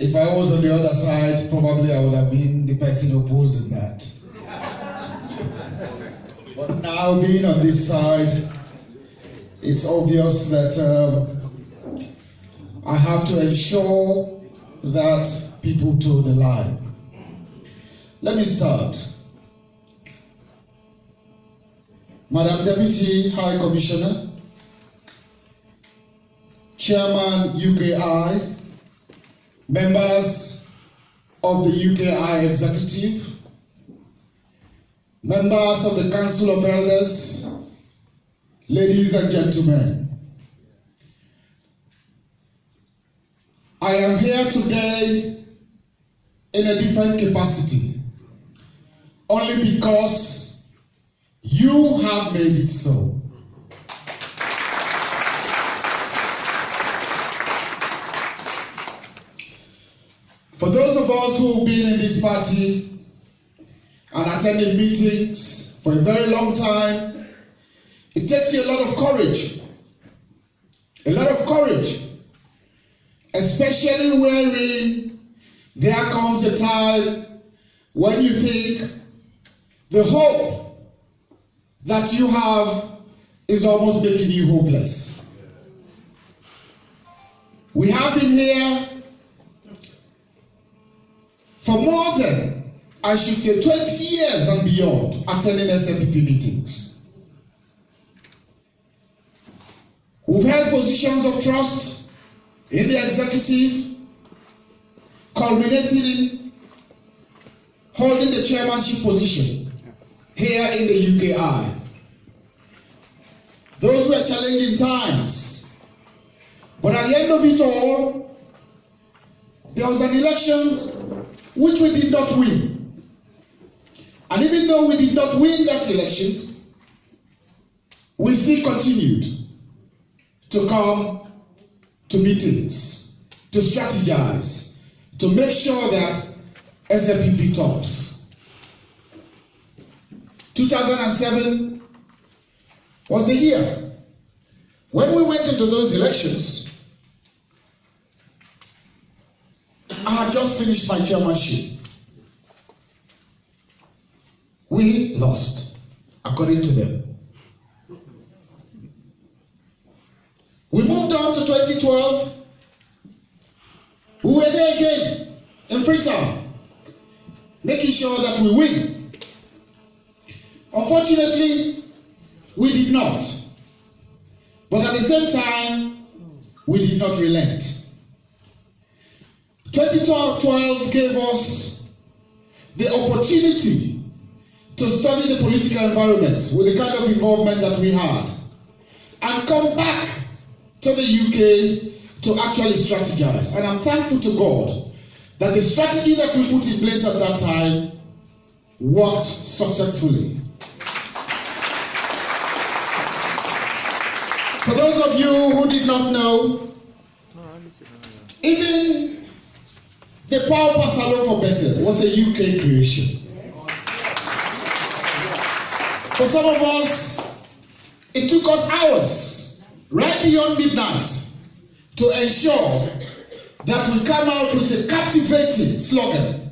If I was on the other side, probably I would have been the person opposing that. But now being on this side, it's obvious that I have to ensure that people toe the line. Let me start. Madam Deputy High Commissioner, Chairman UKI, members of the UKI Executive, members of the Council of Elders, ladies and gentlemen, I am here today in a different capacity, only because you have made it so. For those of us who have been in this party and attended meetings for a very long time, it takes you a lot of courage. A lot of courage. Especially wherein there comes a time when you think the hope that you have is almost making you hopeless. We have been here for more than, I should say, 20 years and beyond, attending SNPP meetings. We've held positions of trust in the executive, culminating in holding the chairmanship position here in the UKI. Those were challenging times. But at the end of it all, there was an election which we did not win. And even though we did not win that election, we still continued to come to meetings, to strategize, to make sure that SNPP tops. 2007 was the year when we went into those elections. I had just finished my chairmanship. We lost, according to them. We moved on to 2012. We were there again in Freetown, making sure that we win. Unfortunately, we did not. But at the same time, we did not relent. 2012 gave us the opportunity to study the political environment with the kind of involvement that we had and come back to the UK to actually strategize. And I'm thankful to God that the strategy that we put in place at that time worked successfully. For those of you who did not know, even the Power Salon for Better was a UK creation. For some of us, it took us hours, right beyond midnight, to ensure that we come out with a captivating slogan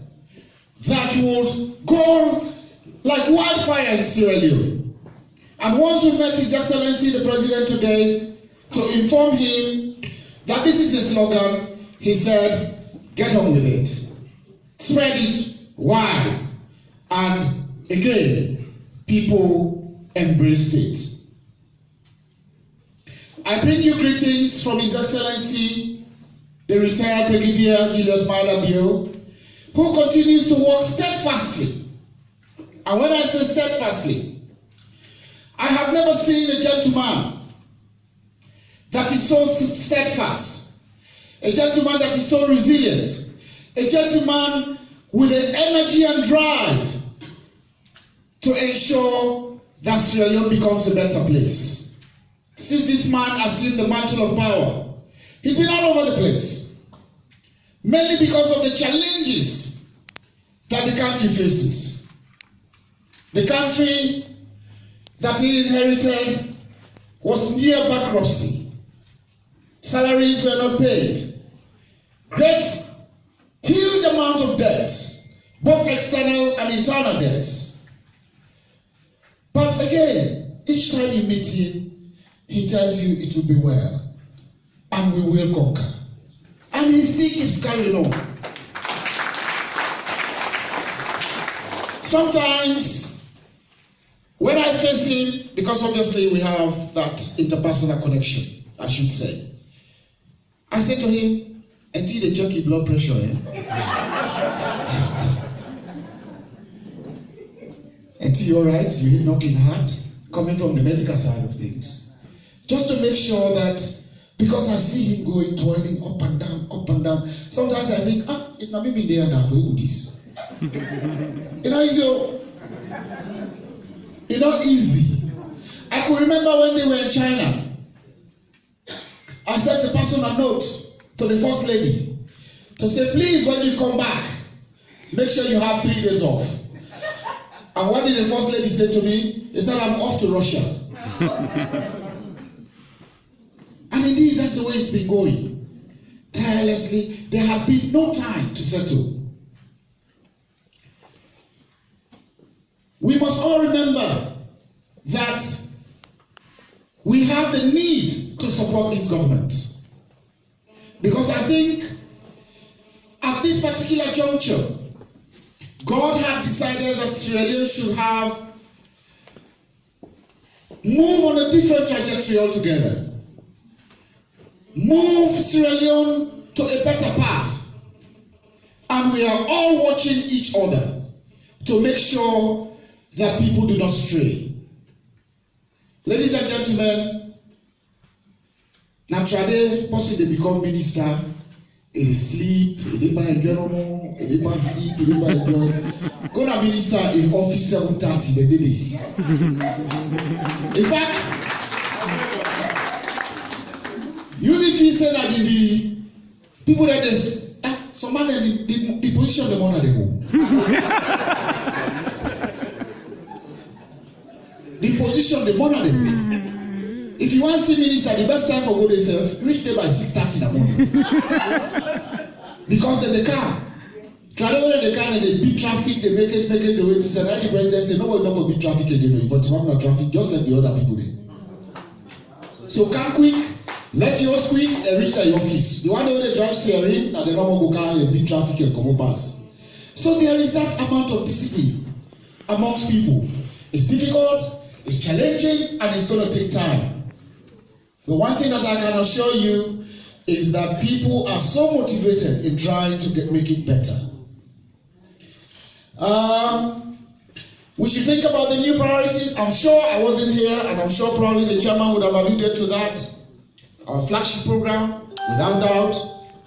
that would go like wildfire in Sierra Leone. And once we met His Excellency the President today to inform him that this is the slogan, he said, get on with it. Spread it wide. And again, people embraced it. I bring you greetings from His Excellency, the retired Brigadier Julius Maada Bio, who continues to work steadfastly. And when I say steadfastly, I have never seen a gentleman that is so steadfast, a gentleman that is so resilient, a gentleman with the energy and drive to ensure that Sierra Leone becomes a better place. Since this man assumed the mantle of power, he's been all over the place, mainly because of the challenges that the country faces. The country that he inherited was near bankruptcy. Salaries were not paid. Great both external and internal debts. But again, each time you meet him, he tells you it will be well, and we will conquer. And he still keeps carrying on. Sometimes, when I face him, because obviously we have that interpersonal connection, I should say, I say to him, "Until the check your blood pressure, Until you're right, you hear knocking heart, coming from the medical side of things. Just to make sure that, because I see him going, twirling up and down, up and down. Sometimes I think, if not maybe there now, who would this? It's not easy. I could remember when they were in China. I sent a personal note to the First Lady to say, please, when you come back, make sure you have 3 days off. And what did the First Lady say to me? They said, I'm off to Russia. And indeed, that's the way it's been going. Tirelessly, there has been no time to settle. We must all remember that we have the need to support this government. Because I think at this particular juncture, God had decided that Sierra Leone should move on a different trajectory altogether. Move Sierra Leone to a better path. And we are all watching each other to make sure that people do not stray. Ladies and gentlemen, naturally, person they become minister, they sleep, they buy enjoy, they buy sleep, they buy enjoy. Go to minister in office 7:30 the day. In fact, you if you say that in the people that is some man the position the money they go. The position the money they go. If you want to see minister, the best time for go themselves, reach there by 6:30 in the morning. Because then they come. Travel when they come and they beat traffic, they make it the way to say that the president say nobody not for beat traffic again. If it's not traffic, just let the other people there. So come quick, let yours quick and reach your office. The one that they drive steering, and they don't go car and beat traffic and come pass. So there is that amount of discipline amongst people. It's difficult, it's challenging, and it's going to take time. The one thing that I can assure you is that people are so motivated in trying to make it better. We should think about the new priorities. I'm sure I wasn't here, and I'm sure probably the chairman would have alluded to that. Our flagship program, without doubt,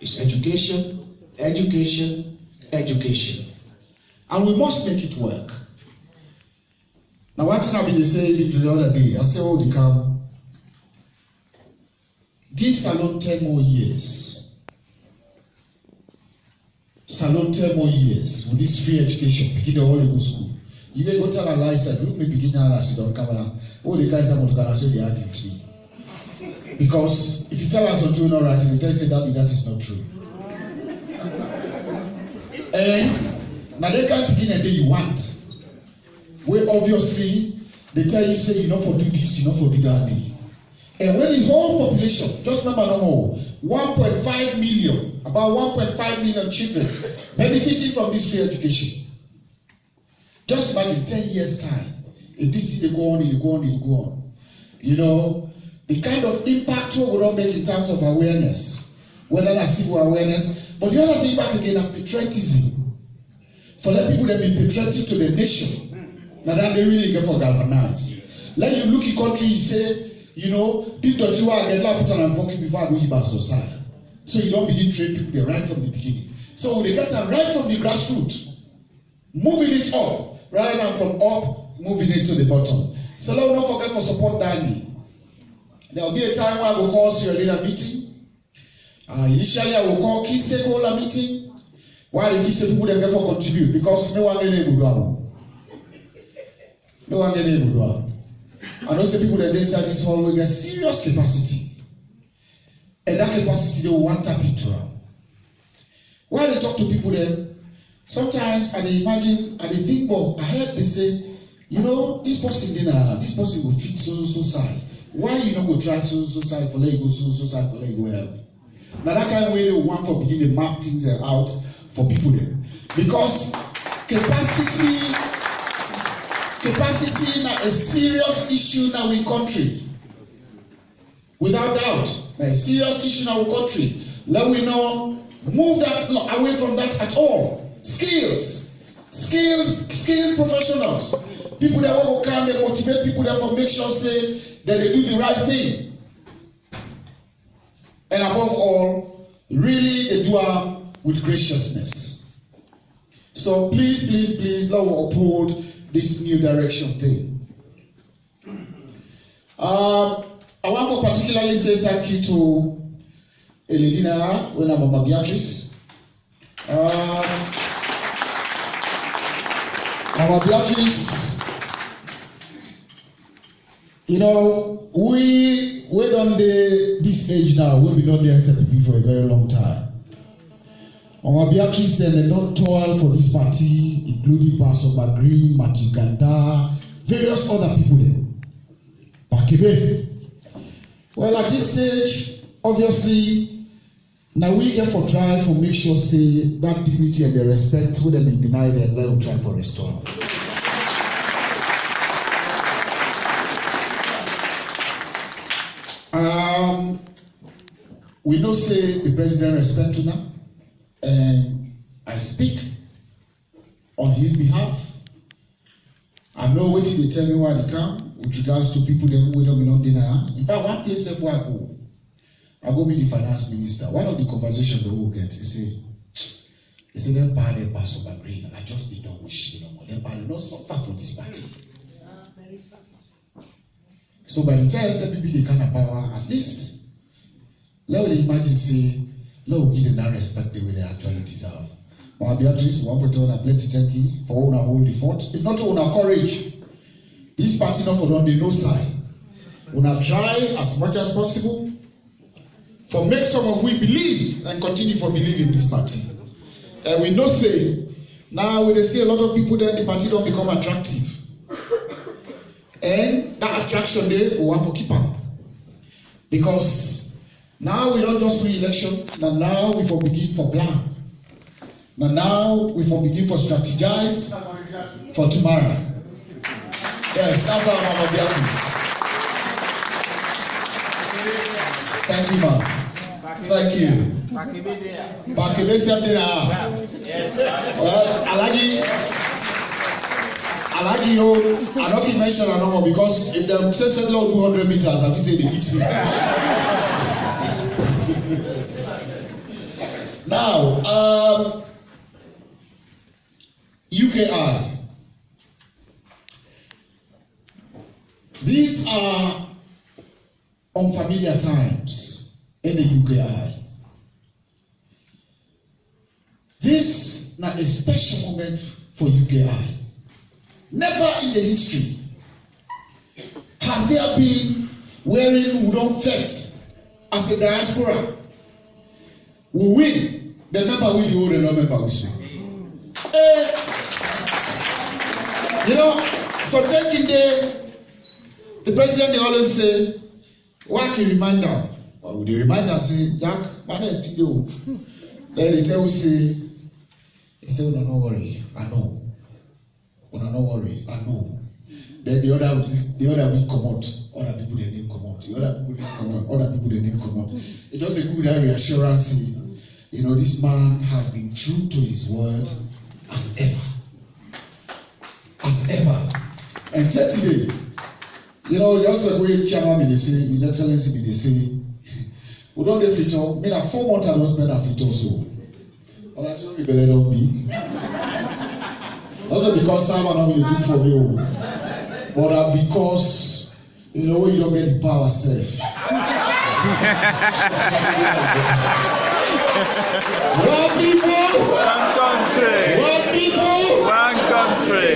is education, education, education. And we must make it work. Now, one thing I've been saying the other day, I said, they come. Give Salone 10 more years. Salone 10 more years with this free education, begin the whole school. You can go tell a lie, said, look, me begin now, I sit on camera. Oh, the guys are going to say they argue with me. Because if you tell us something not right, they tell you that is not true. And now they can't begin a day you want. Where obviously they tell you, say, you know, for do this, you know, for do that day. And when the whole population, just remember no more, 1.5 million, about 1.5 million children benefiting from this free education. Just imagine 10 years' time, if this thing they go on, it go on, it go on. You know, the kind of impact we will all make in terms of awareness, whether that's civil awareness, but the other thing back again, patriotism. For let people that be patriotic to the nation, now that they really get for galvanize. Let you look at country, you say, you know, this don't you want to get la put on and pocket before I go about society. So you don't begin to train people there right from the beginning. So they get them right from the grassroots, moving it up, rather than from up, moving it to the bottom. So let's not forget for support Danny. There will be a time where I will call Sierra Leone meeting. Initially, I will call key stakeholder meeting. While if you say people then get for contribute, because no one can able to do. No one can able to do. I know say people that inside this hall will get serious capacity. And that capacity they will want tap into. While they talk to people then, Sometimes I imagine, I think, well, I heard they say, this person will fit so side. Why you not go try so side for let you go so side for let you go help? Now that kind of way they want for begin to map things out for people then. Because capacity now a serious issue in our country. Without doubt, a serious issue in our country. Let we not move that away from that at all. Skilled professionals. People that will come and motivate people that will make sure say that they do the right thing. And above all, really they do it with graciousness. So please, let us uphold this new direction thing. I want to particularly say thank you to Eledina when Mama Beatrice. Mama Beatrice, we on this age now, we've been on the SFP for a very long time. Mama Beatrice then they don't toil for this party, including Pastor Bagri, Matthew Ganda, various other people there. Bakebe. Well, at this stage, obviously, now we get for try for make sure say that dignity and the respect would have been denied and let them try for restore. We know say the president respect to now, and I speak on his behalf. I know what they tell me why they come with regards to people that we don't deny. In fact, one place where I go meet the finance minister. One of the conversations that we'll get, he say them bad and pass over green. I just be done wish no more. Them bad not suffer for this party. So by the time SFP they kind of power, at least let me imagine say, let me give them that respect the way they actually deserve. Mama Beatrice, we want to tell them plenty thank you for all our hold the fort. If not all our courage, this party not for them, they no side. We will try as much as possible for make some of we believe and continue for believing in this party. And we know say, now we see a lot of people there, the party don't become attractive. And that attraction there, we want to keep up. Because now we don't just win election, now we for begin for plan. Now we for begin for strategize for tomorrow. Yes, that's our Mama Beatrice. Thank you, ma'am. Thank you. Bakebe Semdina. Well, Alagi, I don't mention no more because if them say settle 200 meters, I will say they beat me. Now, UKI. These are unfamiliar times in the UKI. This is not a special moment for UKI. Never in the history has there been wherein we don't fight as a diaspora. We win, the member will the old and no member will soon. So taking the president, they always say, why can you remind them? Well, would the reminder say, Jack, man is still do. Then they tell say, no worry, I know. No worry, I know. Then the other will come out, other people they name come out. The other people they come out, other people they name come out. It's just a good reassurance. This man has been true to his word as ever. As ever. And today, just like way chairman they say, His Excellency they say, we don't get fit on. Me na 4 months I don't spend a fit also. But I say we better don't be. Not because someone not really good for you, but because you don't get the power self. One people, one country. One people, one country.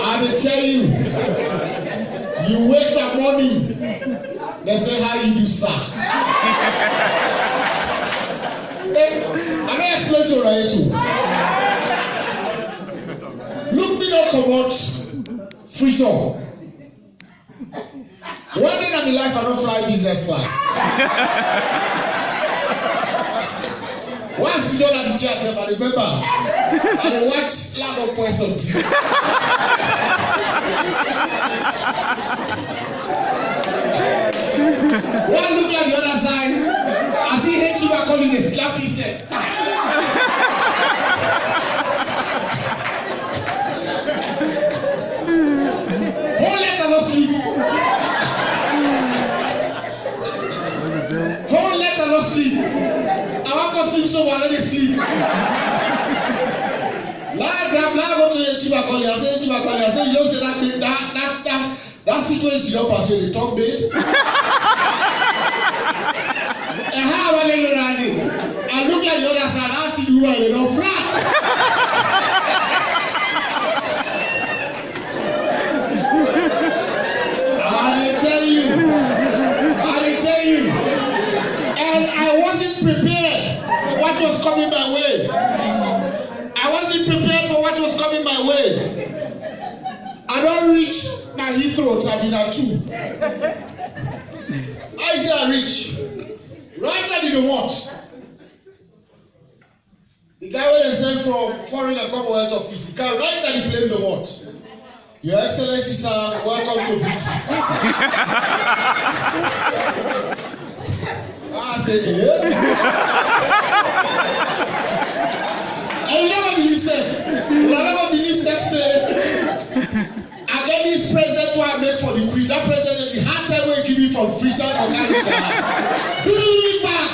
I tell you, you wake up morning, they say how you do, sir. I may explain to you too. about Freetown. One day in my life, I don't fly business class. Once you don't have the chance, I remember, I watch Lago Poison. One look at the other side, I see Hechiba calling a slap his head. Whole letter no sleep. Whole letter no sleep. I want to sleep so I let it sleep. Now go to Hechiba calling. I say Hechiba calling. I say you don't say that situation you don't pursue the top bed. And how are they running? I look like the other side. I see you are flat. I tell you. And I wasn't prepared for what was coming my way. I don't reach na Heathrow Terminal 2. I say I reach. Right at the remote. The guy when they sent from Foreign and Commonwealth Office, the guy right at the plane remote. Your Excellency, sir, welcome to Britain. I say, yeah. And you never believe sex. I get this present what I make for the Queen. That present, the hard time when you give me from Freetown for Garissa. Bring it back.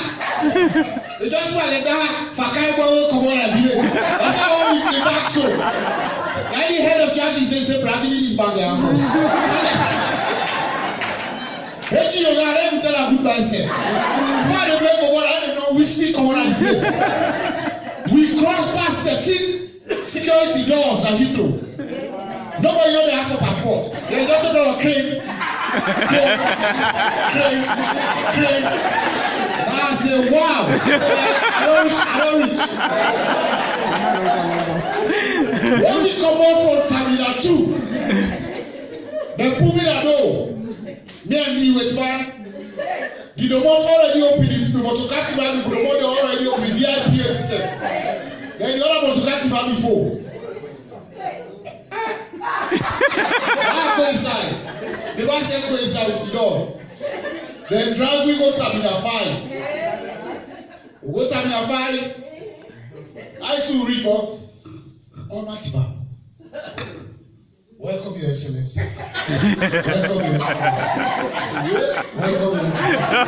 They just want to that for Kaibo come on and be there. That's how I want the back so. Like the head of church says, "Say, give me this bag there first." Hey, you know, let me tell you a good man say. Before they make over, I don't know which speak come on and place. We crossed past 13 security doors that he threw. Nobody know they have a passport. They don't know a crane. I say, wow. I don't reach. When we come out from Terminal 2, they put me at door. Me and me with man. The remote already open. The Motokati man, the remote already open. VIP system. Then the other Motokati man before. I go inside. The man said go inside with the door. Then drive we go Terminal 5. We go Terminal 5. I still read up. Oh, Matiba. Welcome, Your Excellency. Welcome, Your Excellency. I say, yeah, welcome, Your Excellency.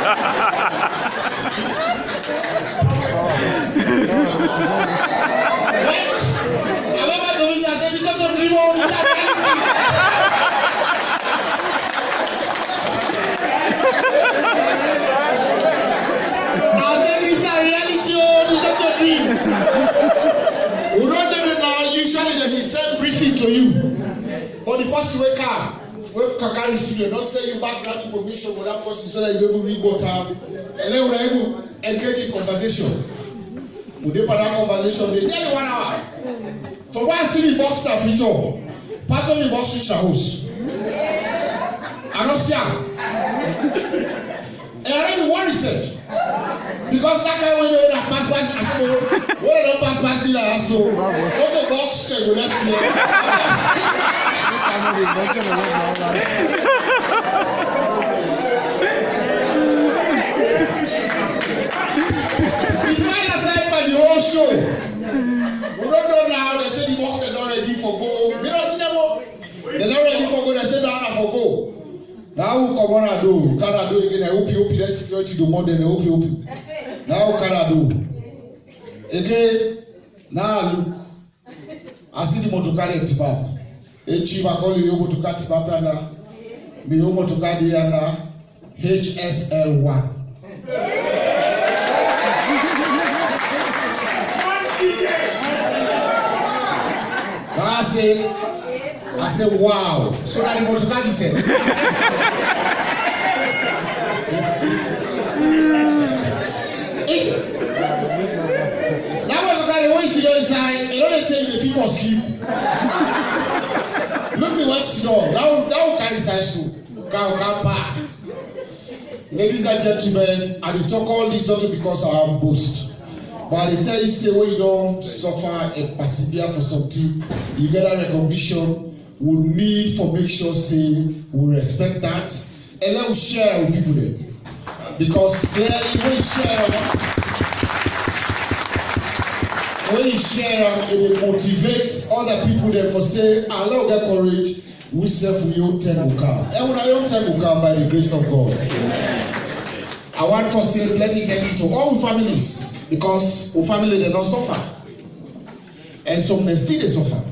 I remember the reason I said, this is not a dream, this is a reality. I said, this is a reality, this is not a dream. We don't know now, usually they will send briefing to you. But the person wake up, with Kakari Studio, not say you background information with that person so that you're able to read what time, and then we're able to engage in conversation. We did that conversation, they nearly 1 hour. For why I see me box staff return, pastor me box reach the house. I don't see him. And I don't worry self. Because that guy when you that pass by, I said, what I don't pass by me like that, so go to box and go left there. It's right aside by the whole show. We don't know now, they say the box they're not ready for go. We don't see them all. They're not ready for go, they say they're not for go. Now who come on and do? Can I do again? I hope you the security do more than I hope you. Now who can I do? Again, now look. I see the motokari at Tibap. Echiva call you motoka Tibap and me motokari and HSL1. I say, wow. So that the motokari said. That motokari when you see the inside, you don't tell you the people sleep. all. Now can say can park. Ladies and gentlemen, I talk all this not because I am boast, but I tell you say when you don't suffer a persevere for something, you get a recognition. We need for make sure say we respect that and let us share with people there. Because clearly when you share it motivates other people there for say, allow get courage, we self we own time will come. And when I own time will come by the grace of God. Amen. I want for say let it take it to all families because our family they don't suffer. And some they still they suffer.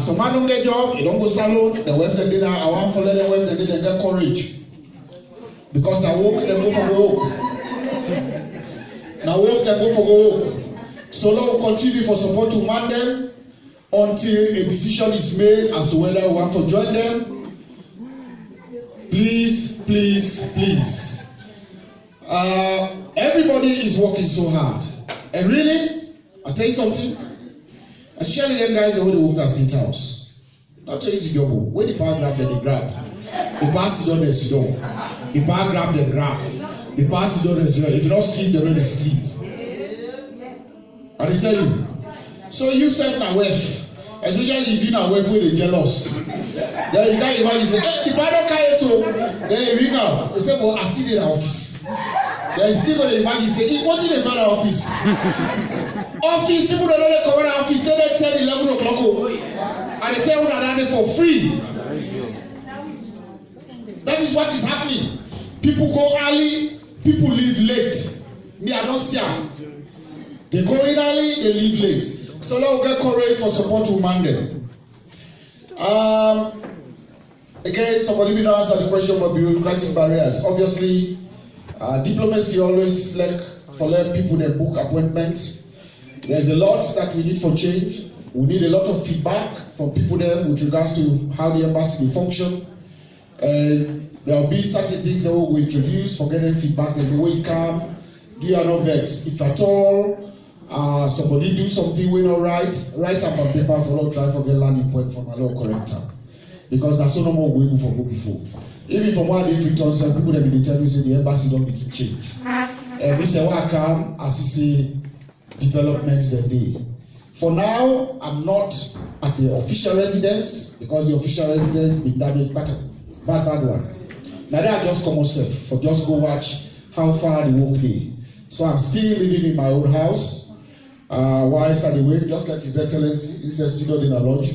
Some man don't get job, they don't go salon, the wife they dinner, I want for let the wife they get courage. Because now work they go for work. Now work they go for work. So now we'll continue for support to man them until a decision is made as to whether we want to join them. Please, please, please. Everybody is working so hard. And really, I'll tell you something. Especially them guys who they work at State House. Not tell you the job. When the power grab, then they grab. The pass is on the sit down. The power grab, they grab. The pass is on the sit down. If you don't sleep, they don't sleep. I tell you. So you self na wife, especially if you na wife wey dey jealous. Then you can't imagine say, hey, the man don carry it o. Then you ring am, you say, but I still dey na office. Then you still go dey imagine say, hey, wetin dey find office? Office people dey no dey comot na office, dey 10, 11 o'clock o. And they tell una that dey for free. That is what is happening. People go early, people leave late. Me, I don't see am. They go in early, they leave late. So now we'll get courage for support to man them. Again, somebody will answer the question about bureaucratic barriers. Obviously, diplomacy always like for let people they book appointments. There's a lot that we need for change. We need a lot of feedback from people there with regards to how the embassy will function. And there will be certain things that we'll introduce for getting feedback and the way it come. Do you not vex? If at all, somebody do something we not right, write up on paper for law try for get landing point from a law corrector. Because that's so no more way for go before. Even from one day return, some people that be determined say the embassy don't begin change. And we say what come as you say developments that day. For now, I'm not at the official residence because the official residence been damaged bad one. Now I just come myself for just go watch how far the work day. So I'm still living in my own house. Whilst at the wait, just like His Excellency, this is still not in a lodge.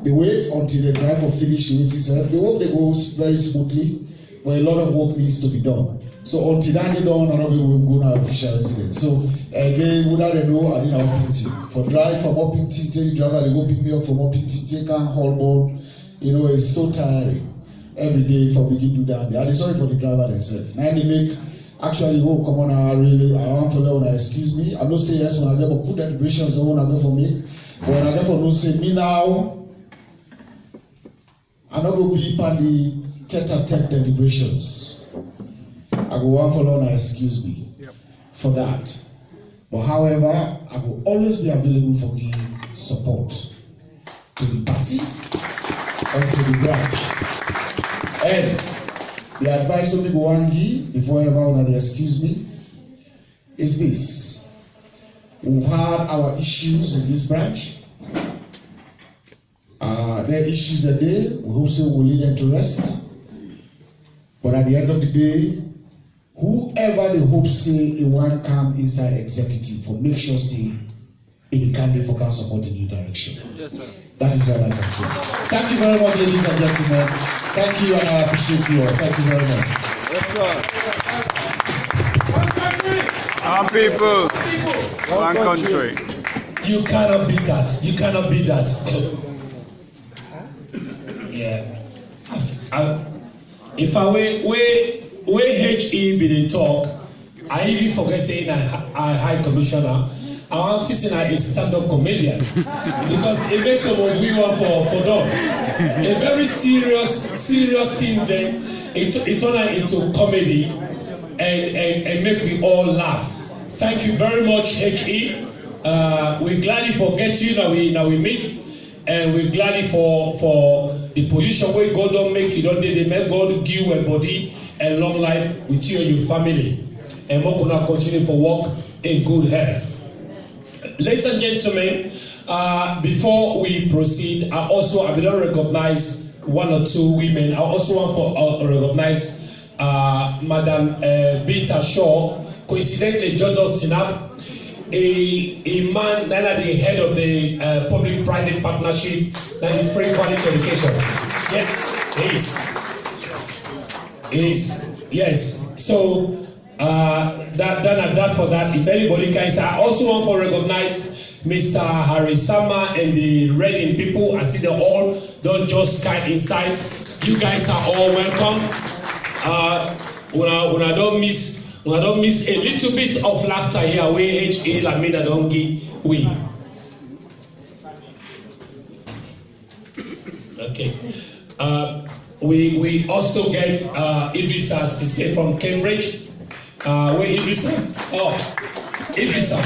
They wait until they drive or finish the waiting. The work they goes very smoothly, but a lot of work needs to be done. So until that they done, another will go to official residence. So again, without they know, I didn't have Uppington. For drive from Uppington, take driver, they go pick me up from Uppington, take on Holborn. You know, it's so tiring every day for begin to do that. I'm sorry for the driver themselves. Now they make actually come on, I want to let excuse me. I'm not saying yes when I get but put the deliberations don't want to go for me. But when I get for no say me now, I'm not going to be on the tete-a-tete deliberations. I go want for Lord excuse me for that. But however, I will always be available for giving support to the party and to the branch. And the advice only go one give before ever when they excuse me is this. We've had our issues in this branch. There are issues that day, we hope so will lead them to rest. But at the end of the day, whoever they hope say it want come inside executive for make sure say it can be for support the new direction. Yes, sir. That is all I can say. Thank you very much, ladies and gentlemen. Thank you, and I appreciate you all. Thank you very much. Yes, sir. Our people, one country. You cannot beat that. You cannot beat that. Yeah. If I where HE be the talk, I even forget saying I high commissioner. I want facing a stand-up comedian because it makes some of we want for them. A very serious thing then it turn into comedy and make we all laugh. Thank you very much, HE. We gladly forget you now we missed. and we gladly for the position where God don't make you don't dey make God give a body and long life with you and your family, and more gonna continue for work in good health. Ladies and gentlemen, before we proceed, I don't recognize one or two women. I also want to recognize Madam Binta Shaw. Coincidentally, George Austin up, a man that is the head of the public-private partnership that is free quality education. Yes, he is. Yes. So that for that. If anybody can say, I also want to recognize Mr. Harry Sama and the Reading people. I see them all. Don't just kite inside. You guys are all welcome. When I don't miss a little bit of laughter here, where H.A. Lamina don't give we. Okay. We also get Idrissa Sise from Cambridge. Where Idrissa? Oh, Idrissa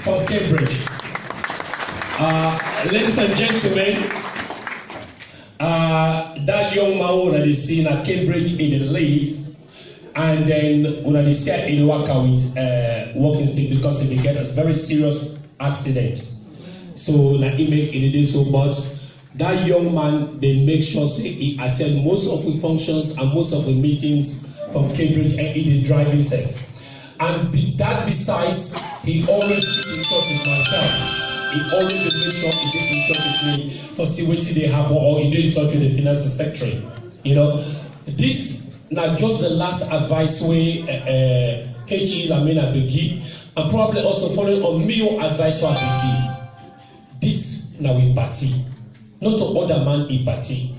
from Cambridge. Ladies and gentlemen, that young man that is seen at Cambridge in the leave, and then when they set in the worker with walking stick because if they get a very serious accident. So now he make it so much. That young man, they make sure say he attend most of the functions and most of the meetings from Cambridge and he did drive himself. And that besides, he always keep in touch with myself. He always make sure he get in touch with me for see what they happen, or he get in touch with the finance secretary. You know, this now just the last advice way H.E. Lamina be give, and probably also following on me advice I be give. This now we party, not to other man in party.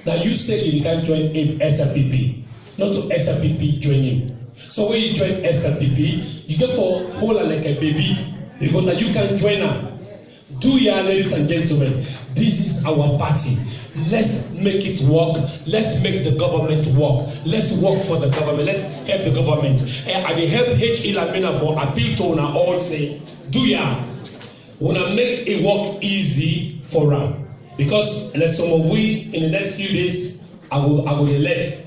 Now you say you can join SLPP, not to SLPP join you. So when you join SLPP, you get for hold like a baby, because now you can join her. Do ya, ladies and gentlemen, this is our party. Let's make it work. Let's make the government work. Let's work for the government. Let's help the government. And I will help H.E. Lamina for appeal to now all say, do ya? Wanna make it work easy for them. Because like some of we in the next few days, I will left.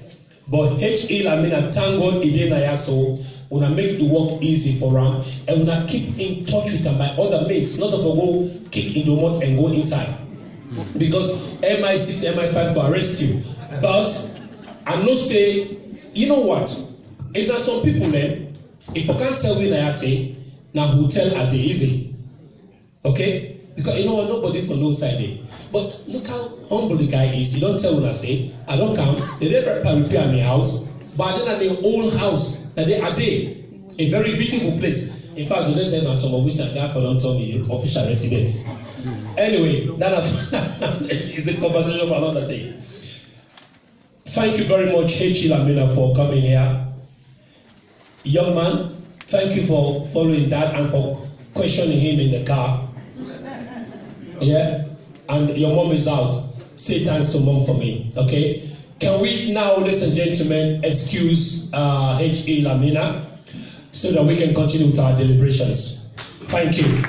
But H.E. Lamina, thank God he didn't so wanna make it work easy for them, and wanna keep in touch with them by other mates, not to go kick in the mouth and go inside. Because MI6, MI5 go arrest you. But I know say, you know what? If there's some people then, if I can't tell you I say, now hotel are the easy. Okay? Because you know what, nobody from no side there. But look how humble the guy is. He don't tell when I say, I don't come. They never repair my house. But then I mean old house that they are there. A very beautiful place. In fact, they say some of which are there for don't tell me official residence. Anyway, that is a conversation for another day. Thank you very much, H.E. Lamina, for coming here. Young man, thank you for following that and for questioning him in the car. Yeah? And your mom is out. Say thanks to mom for me, okay? Can we now, ladies and gentlemen, excuse H.E. Lamina so that we can continue with our deliberations? Thank you.